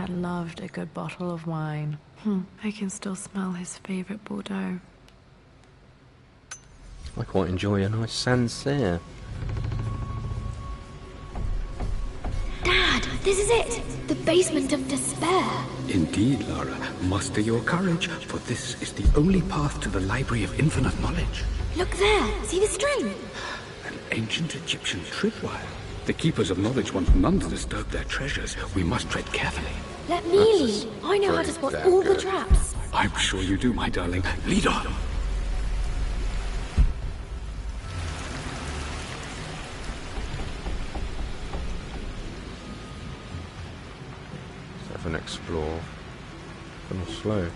Dad loved a good bottle of wine. I can still smell his favorite Bordeaux. I quite enjoy a nice Sancerre. Dad, this is it! The basement of despair! Indeed, Lara. Muster your courage, for this is the only path to the Library of Infinite Knowledge. Look there! See the string? An ancient Egyptian tripwire. The Keepers of Knowledge want none to disturb their treasures. We must tread carefully. Let me lead. I know how to spot all the traps. I'm sure you do, my darling. Lead on! Let's have an explore. A little slow.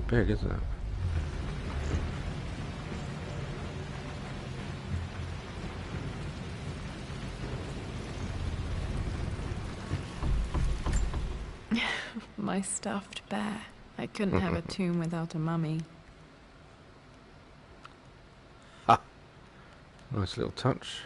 Big, isn't it? My stuffed bear. I couldn't have a tomb without a mummy. Ah, nice little touch.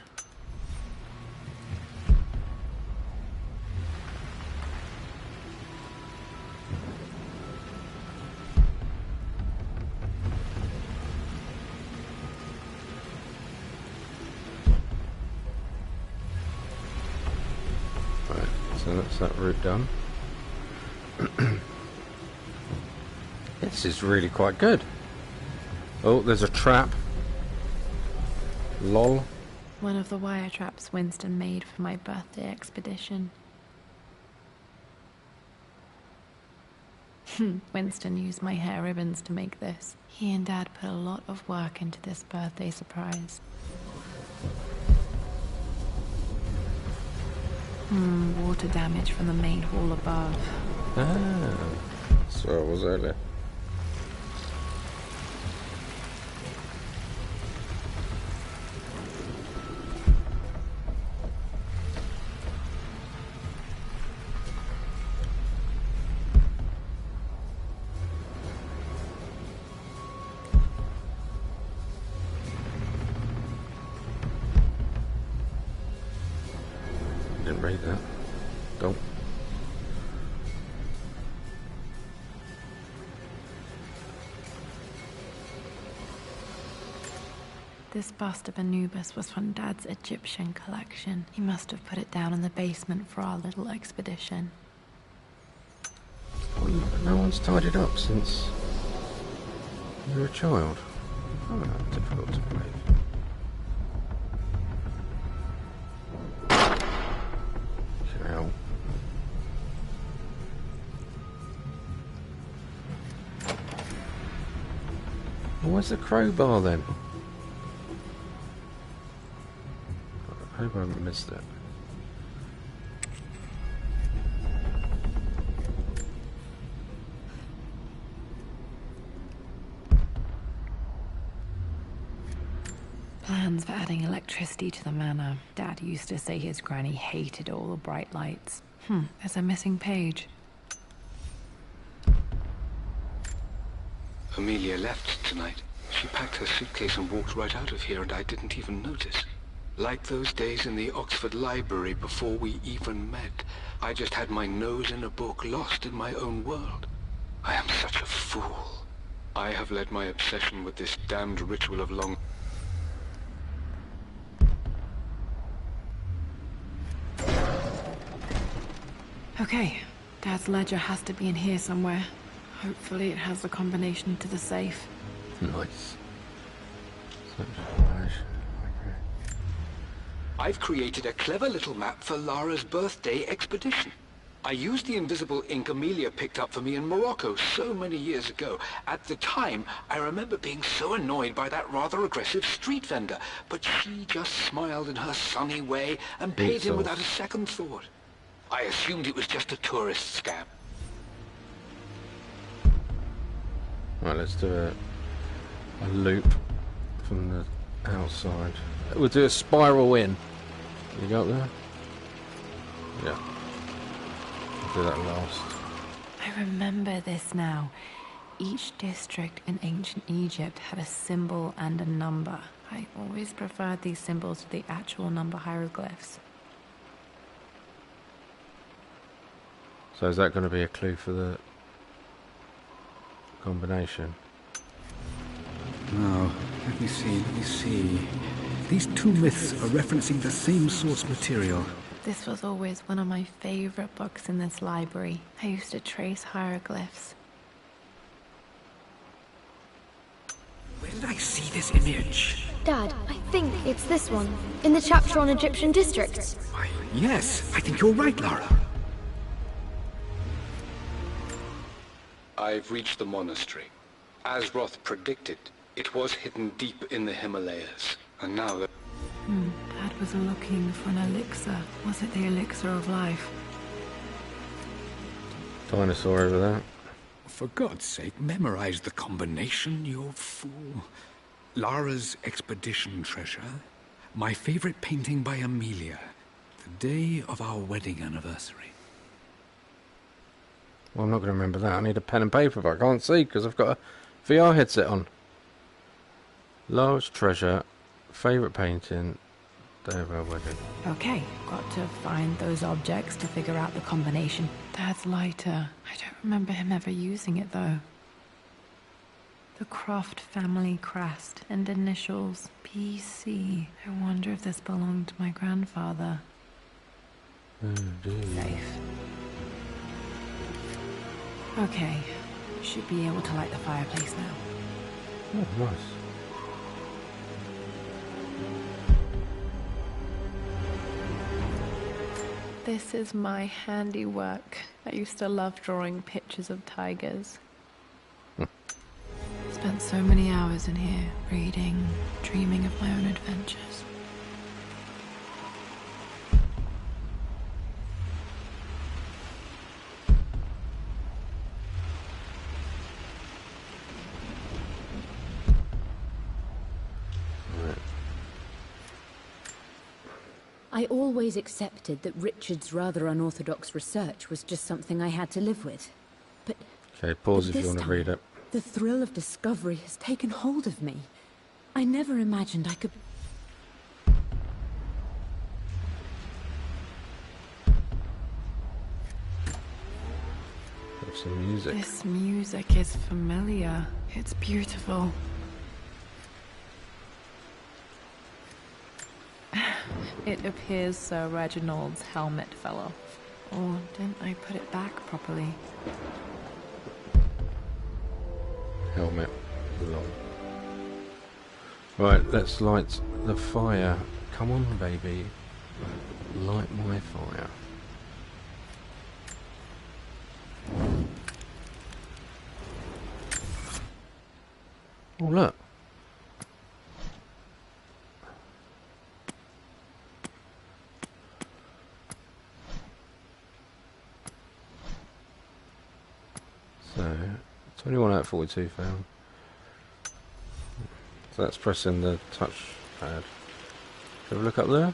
So that's that route done. This is really quite good. Oh, there's a trap. Lol. One of the wire traps Winston made for my birthday expedition. Winston used my hair ribbons to make this. He and Dad put a lot of work into this birthday surprise. Water damage from the main hall above. Ah, that's where I was earlier. Didn't read that. Don't. This bust of Anubis was from Dad's Egyptian collection. He must have put it down in the basement for our little expedition. No one's tied it up since you were a child. Oh, difficult to believe. Hell. Where's the crowbar then? I hope I haven't missed it. Plans for adding electricity to the manor. Dad used to say his granny hated all the bright lights. There's a missing page. Amelia left tonight. She packed her suitcase and walked right out of here, and I didn't even notice. Like those days in the Oxford Library before we even met. I just had my nose in a book, lost in my own world. I am such a fool. I have let my obsession with this damned ritual of long... Okay, Dad's ledger has to be in here somewhere. Hopefully it has the combination to the safe. Nice. I've created a clever little map for Lara's birthday expedition. I used the invisible ink Amelia picked up for me in Morocco so many years ago. At the time, I remember being so annoyed by that rather aggressive street vendor, but she just smiled in her sunny way and paid him without a second thought. I assumed it was just a tourist scam. Right, let's do a loop from the outside. We'll do a spiral in. You got there? Yeah. We'll do that last. I remember this now. Each district in ancient Egypt had a symbol and a number. I always preferred these symbols to the actual number hieroglyphs. So is that going to be a clue for the combination? Now, let me see. These two myths are referencing the same source material. This was always one of my favorite books in this library. I used to trace hieroglyphs. Where did I see this image? Dad, I think it's this one, in the chapter on Egyptian districts. Why, yes, I think you're right, Lara. I've reached the monastery. As Roth predicted, it was hidden deep in the Himalayas. And now that... Dad was looking for an elixir. Was it the elixir of life? Dinosaur over there. For God's sake, memorize the combination, you fool. Lara's expedition treasure. My favorite painting by Amelia. The day of our wedding anniversary. Well, I'm not going to remember that. I need a pen and paper, but I can't see because I've got a VR headset on. Lara's treasure, favourite painting, day of our wedding. Okay, got to find those objects to figure out the combination. Dad's lighter. I don't remember him ever using it, though. The Croft family crest and initials PC. I wonder if this belonged to my grandfather. Oh, dear. Safe. Okay, should be able to light the fireplace now. Oh, nice. This is my handiwork. I used to love drawing pictures of tigers. Spent so many hours in here, reading, dreaming of my own adventures. I always accepted that Richard's rather unorthodox research was just something I had to live with. But Okay, pause but if you this want to time, read it. the thrill of discovery has taken hold of me. I never imagined I could... Have some music. This music is familiar. It's beautiful. It appears Sir Reginald's helmet fell off. Or didn't I put it back properly? Helmet. Long. Right, let's light the fire. Come on, baby. Light my fire. Oh, look. So, 21 out of 42 found. So that's pressing the touch pad. Have a look up there.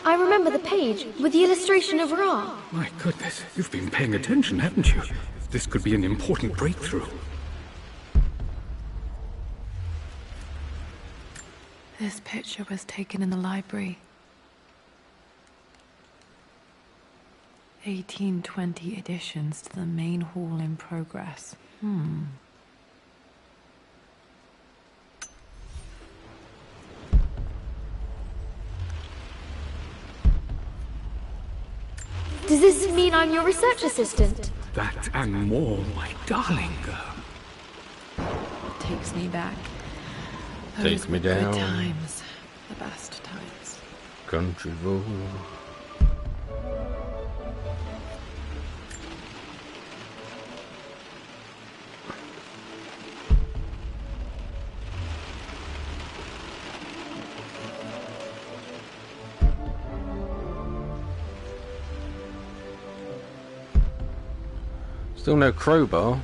I remember the page with the illustration of Ra. My goodness, you've been paying attention, haven't you? This could be an important breakthrough. This picture was taken in the library. 1820 additions to the main hall in progress. Does this mean I'm your research assistant? That and more, my darling girl. It takes me back. Takes Those me were good down. times. The best times. Country road. Still no crowbar.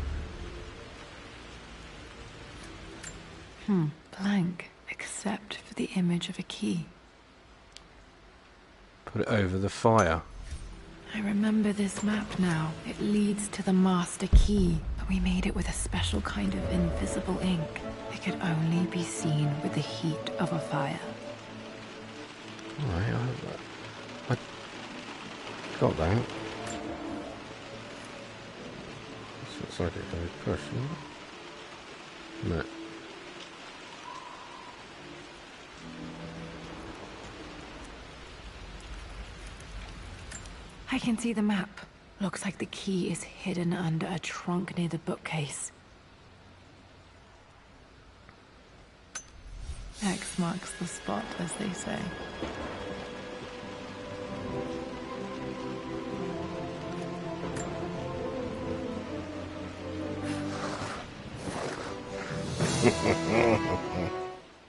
Blank, except for the image of a key. Put it over the fire. I remember this map now. It leads to the master key, but we made it with a special kind of invisible ink. It could only be seen with the heat of a fire. Alright, I got that. This looks like it goes push, isn't it? No. I can see the map. Looks like the key is hidden under a trunk near the bookcase. X marks the spot, as they say.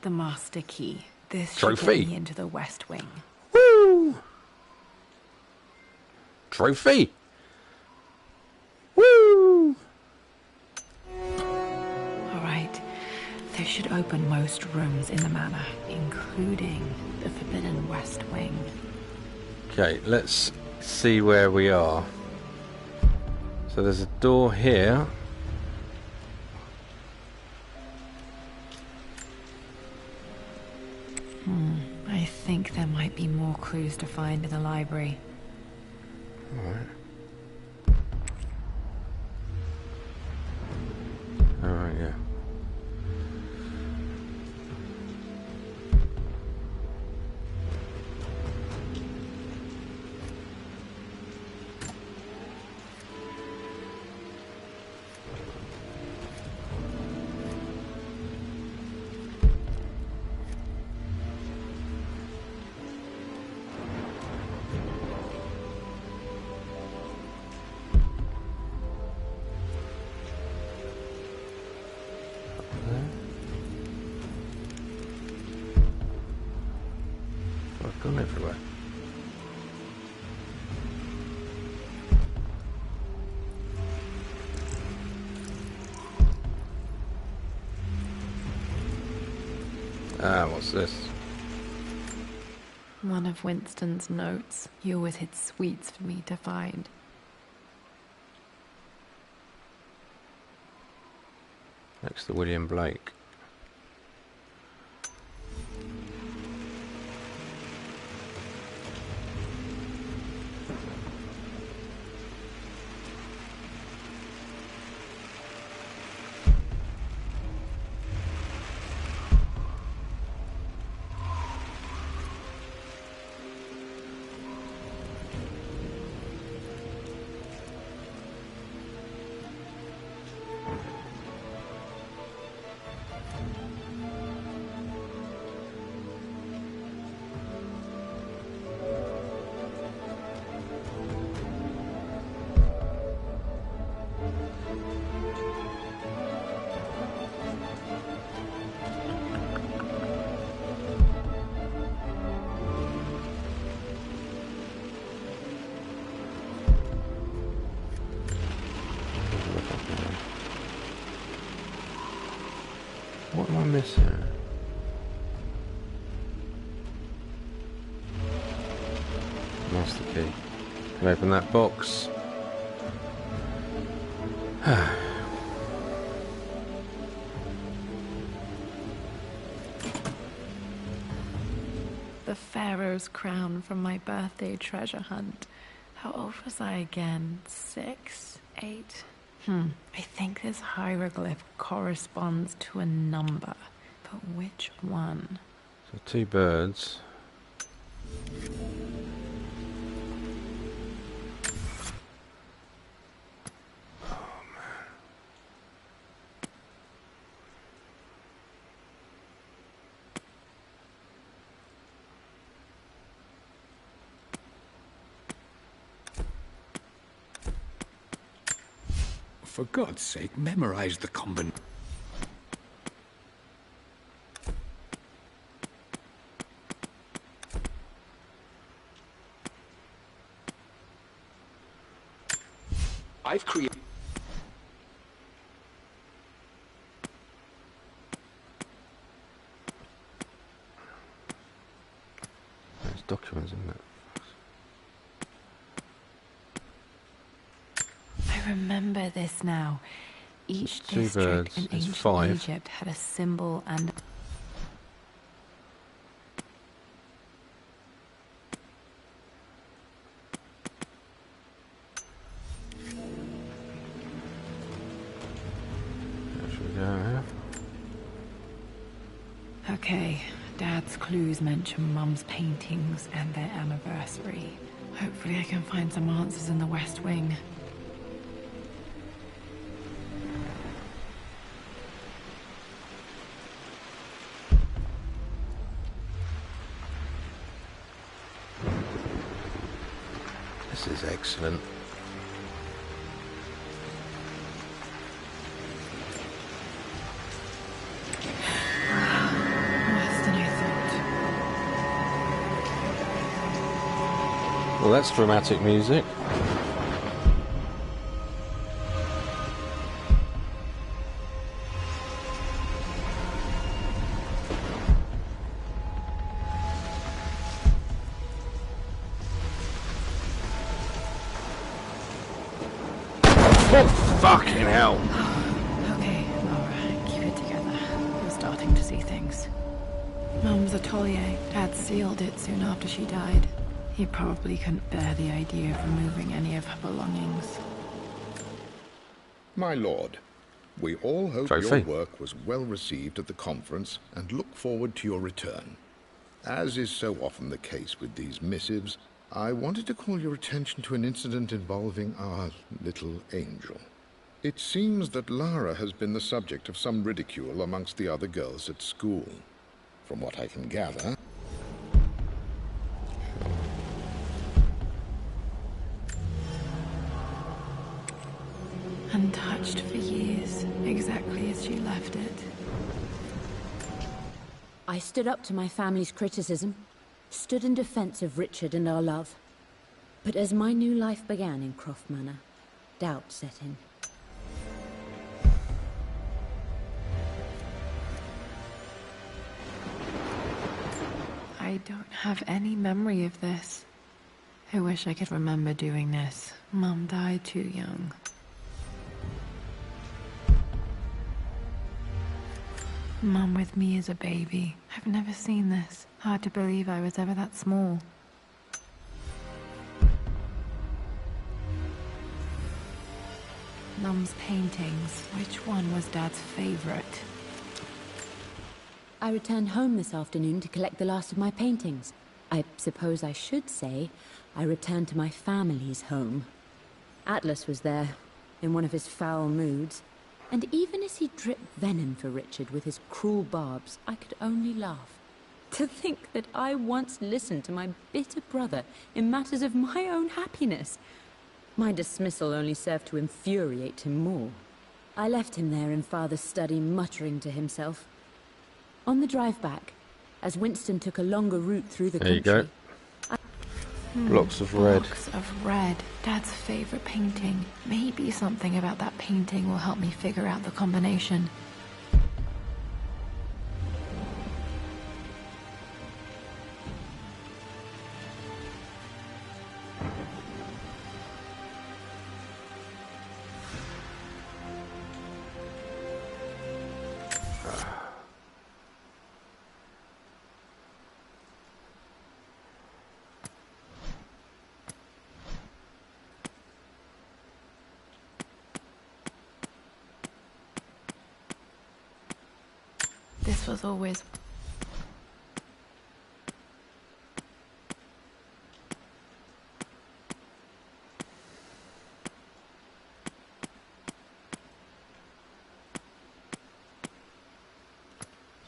The master key. This should Trophy. get me into the West Wing. Woo! Trophy! Woo! Alright. This should open most rooms in the manor, including the Forbidden West Wing. Okay, let's see where we are. So there's a door here. I think there might be more clues to find in the library. Alright. Alright, yeah. I've gone everywhere. Ah, what's this? One of Winston's notes. He always hid sweets for me to find. Next to William Blake. What am I missing? Master key. Can I open that box? The Pharaoh's crown from my birthday treasure hunt. How old was I again? 6? 8? I think this hieroglyph corresponds to a number. But which one? So 2 birds. For God's sake, memorize the combination. I've created... There's documents in there. I remember this now. Each Two district birds in is ancient 5. Egypt had a symbol and... There should we go here? Okay, Dad's clues mention Mum's paintings and their anniversary. Hopefully I can find some answers in the West Wing. This is excellent. Worse than I thought. Well, that's dramatic music. Oh, fucking hell. Okay, Lara, keep it together. We're starting to see things. Mum's atelier. Dad sealed it soon after she died. He probably couldn't bear the idea of removing any of her belongings. My lord, we all hope Trophy. your work was well received at the conference and look forward to your return. As is so often the case with these missives, I wanted to call your attention to an incident involving our little angel. It seems that Lara has been the subject of some ridicule amongst the other girls at school. From what I can gather, Untouched for years, exactly as she left it. I stood up to my family's criticism, stood in defense of Richard and our love. But as my new life began in Croft Manor, doubt set in. I don't have any memory of this. I wish I could remember doing this. Mum died too young. Mum with me as a baby. I've never seen this. Hard to believe I was ever that small. Mum's paintings. Which one was Dad's favorite? I returned home this afternoon to collect the last of my paintings. I suppose I should say I returned to my family's home. Atlas was there, in one of his foul moods. And even as he dripped venom for Richard with his cruel barbs, I could only laugh. To think that I once listened to my bitter brother in matters of my own happiness. My dismissal only served to infuriate him more. I left him there in Father's study, muttering to himself. On the drive back, as Winston took a longer route through the There country... you go. Blocks of red. Blocks of red. Dad's favorite painting. Maybe something about that painting will help me figure out the combination. This was always...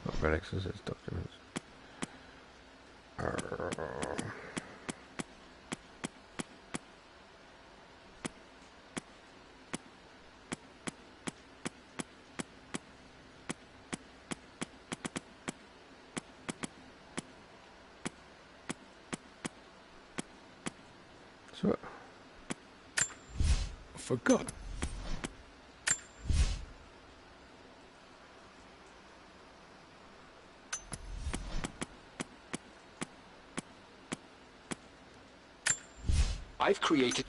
Not relics, it's documents. So, Forgot. I've created...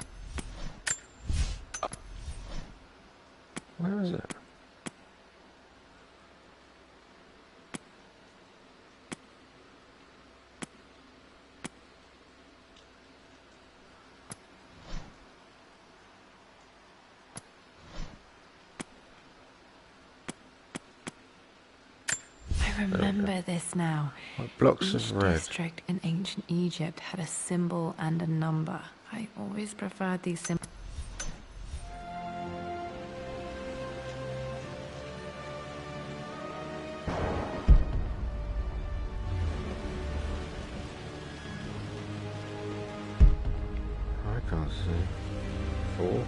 Where is it? I remember this now. What blocks Each of red? district in ancient Egypt had a symbol and a number. I always preferred these symbols. I can't see. 4.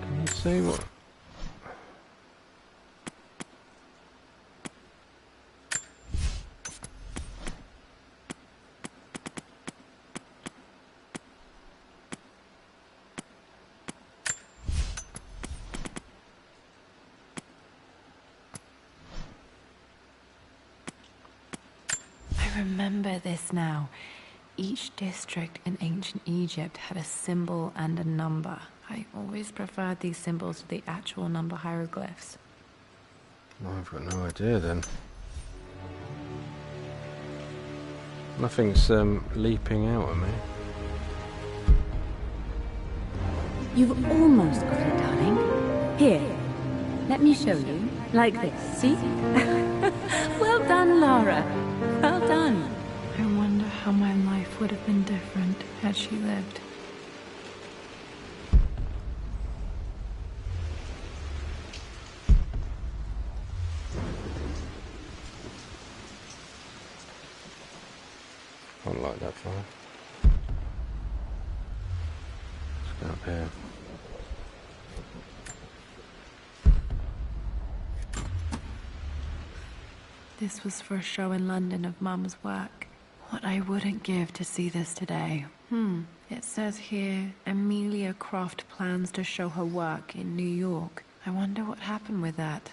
Can you see what? I remember this now. Each district in ancient Egypt had a symbol and a number. I always preferred these symbols to the actual number hieroglyphs. I've got no idea then. Nothing's leaping out at me. You've almost got it, darling. Here, let me show you. Like this, see? Well done, Lara. Well done. I wonder how my life would have been different had she lived. Can't like that far. Let's go up here. This was for a show in London of Mum's work. What I wouldn't give to see this today. It says here, Emilia Croft plans to show her work in New York. I wonder what happened with that.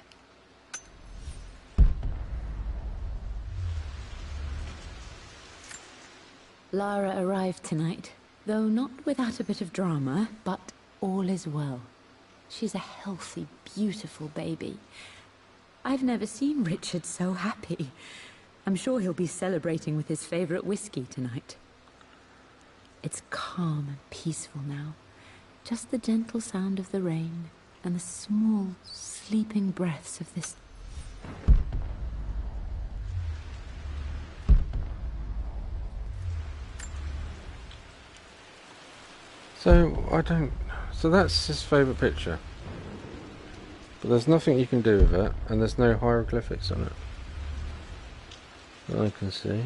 Lara arrived tonight, though not without a bit of drama, but all is well. She's a healthy, beautiful baby. I've never seen Richard so happy. I'm sure he'll be celebrating with his favorite whiskey tonight. It's calm and peaceful now. Just the gentle sound of the rain and the small, sleeping breaths of this. So that's his favourite picture. But there's nothing you can do with it, and there's no hieroglyphics on it that I can see.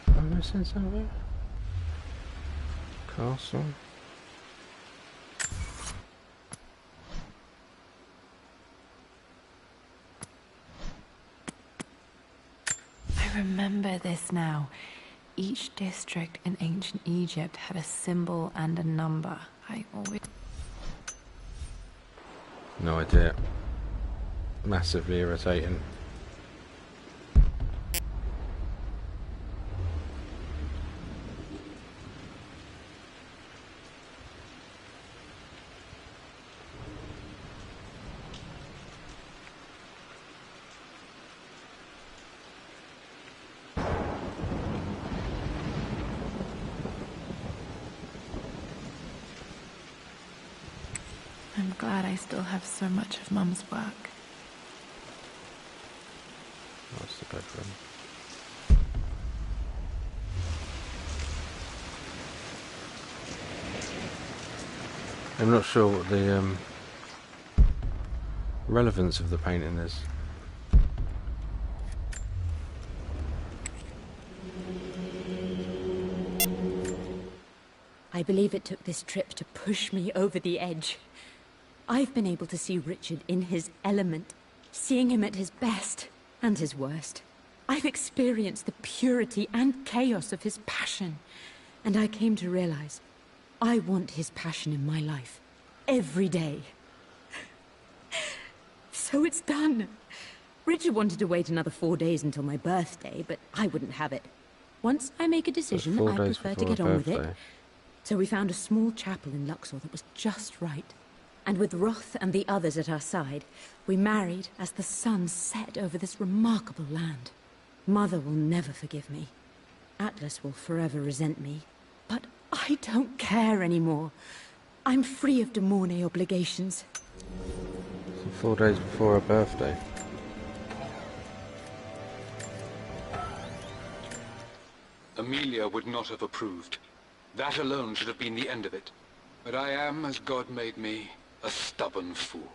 Am I missing something? Castle. I remember this now. Each district in ancient Egypt had a symbol and a number. I always... No idea. Massively irritating. I'm glad I still have so much of Mum's work. That's the bedroom. I'm not sure what the relevance of the painting is. I believe it took this trip to push me over the edge. I've been able to see Richard in his element, seeing him at his best and his worst. I've experienced the purity and chaos of his passion. And I came to realize I want his passion in my life. Every day. So it's done. Richard wanted to wait another 4 days until my birthday, but I wouldn't have it. Once I make a decision, I prefer to get on with it. So we found a small chapel in Luxor that was just right. And with Roth and the others at our side, we married as the sun set over this remarkable land. Mother will never forgive me. Atlas will forever resent me. But I don't care anymore. I'm free of de Mornay obligations. So 4 days before her birthday. Amelia would not have approved. That alone should have been the end of it. But I am, as God made me, a stubborn fool.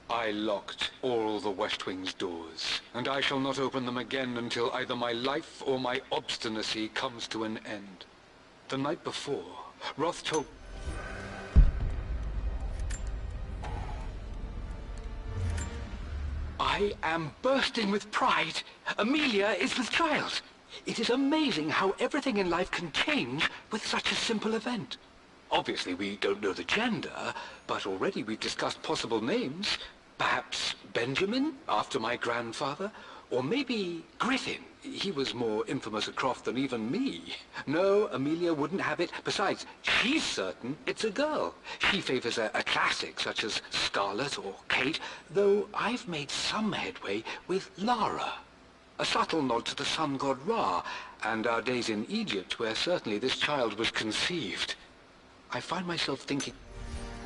I locked all the West Wing's doors, and I shall not open them again until either my life or my obstinacy comes to an end. The night before, Roth told... I am bursting with pride. Amelia is with child. It is amazing how everything in life can change with such a simple event. Obviously, we don't know the gender, but already we've discussed possible names. Perhaps Benjamin, after my grandfather, or maybe Griffin. He was more infamous at Croft than even me. No, Amelia wouldn't have it. Besides, she's certain it's a girl. She favors a classic such as Scarlet or Kate, though I've made some headway with Lara. A subtle nod to the sun god Ra, and our days in Egypt, where certainly this child was conceived. I find myself thinking...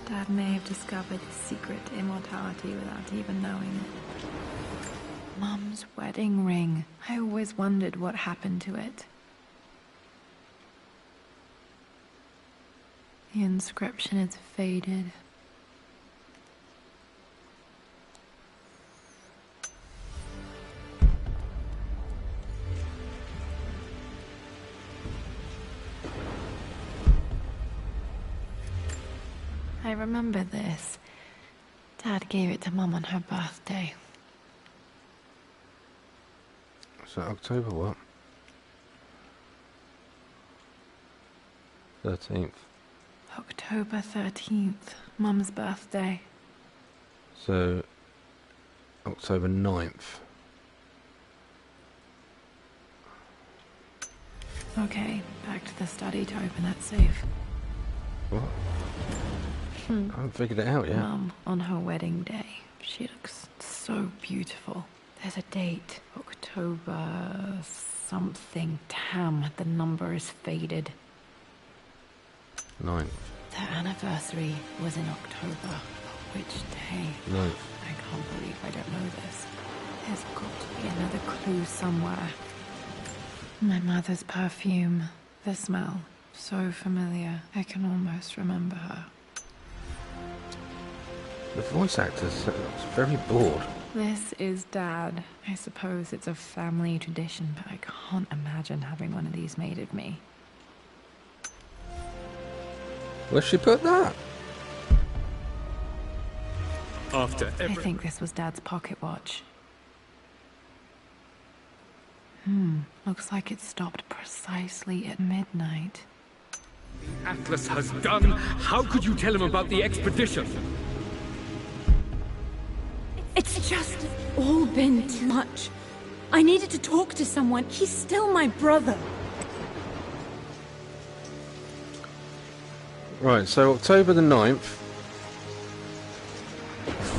Dad may have discovered his secret to immortality without even knowing it. Mum's wedding ring. I always wondered what happened to it. The inscription is faded. I remember this. Dad gave it to Mum on her birthday. So October what? 13th. October 13th, Mum's birthday. So October 9th. Okay, back to the study to open that safe. What? I haven't figured it out yet. Mum, on her wedding day, she looks so beautiful. There's a date, October something. Damn, the number is faded. 9th. Their anniversary was in October. But which day? 9th. I can't believe I don't know this. There's got to be another clue somewhere. My mother's perfume. The smell. So familiar. I can almost remember her. The voice actor looks very bored. This is Dad. I suppose it's a family tradition, but I can't imagine having one of these made of me. Where'd she put that? I think this was Dad's pocket watch. Looks like it stopped precisely at midnight. Atlas has done. How could you tell him about the expedition? It's just all been too much. I needed to talk to someone. He's still my brother. Right, so October the 9th.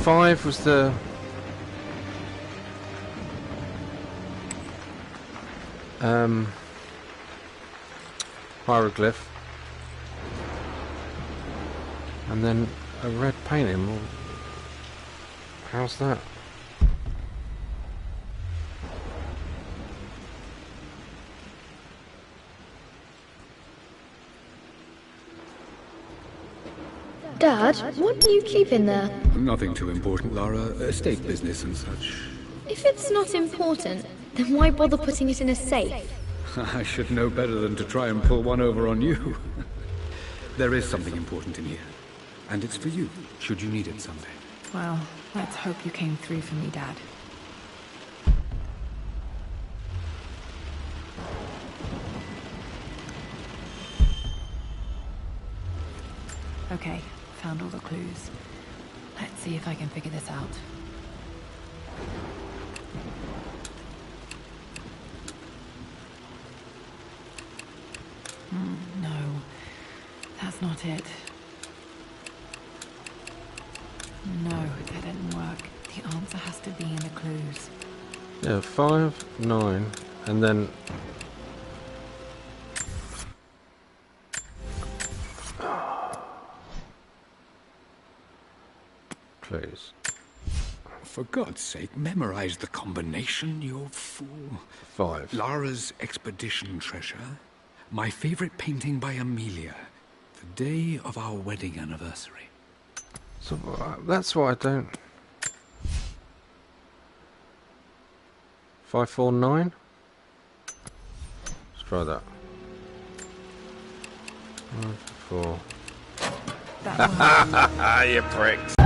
5 was the... hieroglyph. And then a red painting. Well, how's that? Dad, what do you keep in there? Nothing too important, Lara. Estate business and such. If it's not important, then why bother putting it in a safe? I should know better than to try and pull one over on you. There is something important in here. And it's for you, should you need it someday. Well, let's hope you came through for me, Dad. Okay, found all the clues. Let's see if I can figure this out. No, that's not it. No, that didn't work. The answer has to be in the clues. Yeah, 5, 9, and then... Clues. For God's sake, memorize the combination, you fool. 5. Lara's expedition treasure. My favorite painting by Amelia. The day of our wedding anniversary. So that's why I don't... 5, 4, 9? Let's try that. 5, 4... That You pricks.